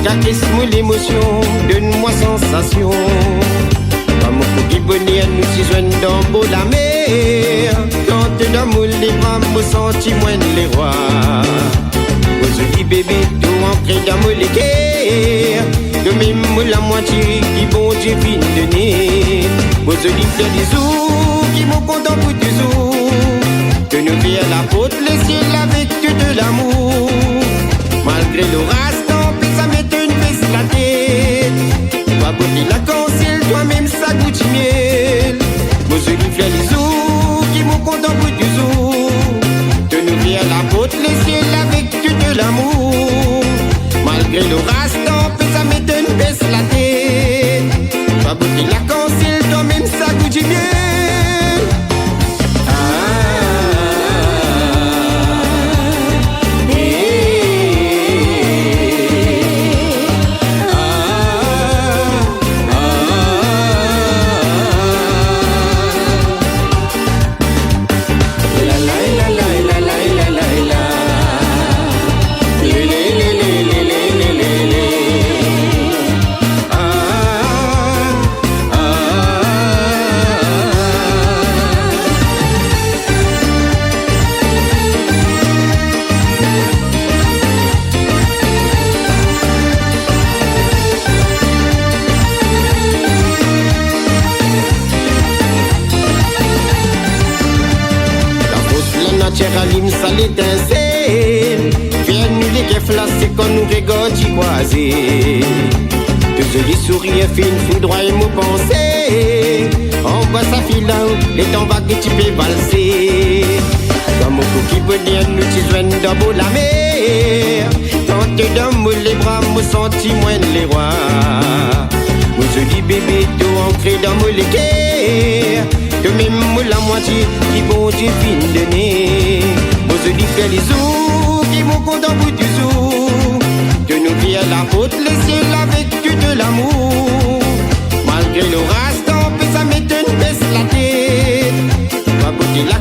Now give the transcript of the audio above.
Caquisse-moi l'émotion, donne-moi sensation. Comme pour qui bonheur nous si jeunes dans beau la mer. Quand tu dans moule les bras, me senti moins les rois. Aujourd'hui bébé, tout ancré dans mon légué. De même la moitié qui bon Dieu vient donner. Aujourd'hui fleurs des jours qui m'ont content pour du jour. Que nous vient la faute, le ciel avec de l'amour. Malgré l'orage, tant pis ça m'étonne baisse la tête. Toi beauté la concile, toi-même ça goûte miel. Aujourd'hui fleurs des jours qui m'ont content pour du jour. Que nous vient la faute, le ciel avec de l'amour. Malgré l'orage, tant pis ça m'étonne baisse la tête. Toi beauté la concile, toi-même ça goûte miel. Allume ça l'étincelle. Viens-nous les gueffes là, c'est quand nous regarde y croiser. De jolis sourires fines, foudroie et mots pensés. On voit sa fille là, les temps vagues et tu peux valser. Comme au qui bonheur, nous t'y joignent dans la mer. Tente d'un mot les bras, me senti moins les rois. Mon joli bébé, tout ancré dans mon légué. De même la moitié qui bon Dieu vient donner. Aux joli fait les jours qui m'ont content pour du jour. De nous vient la faute, le ciel avec de l'amour. Malgré l'orage, tant pis ça m'étonne baisse la tête. Ma beauté la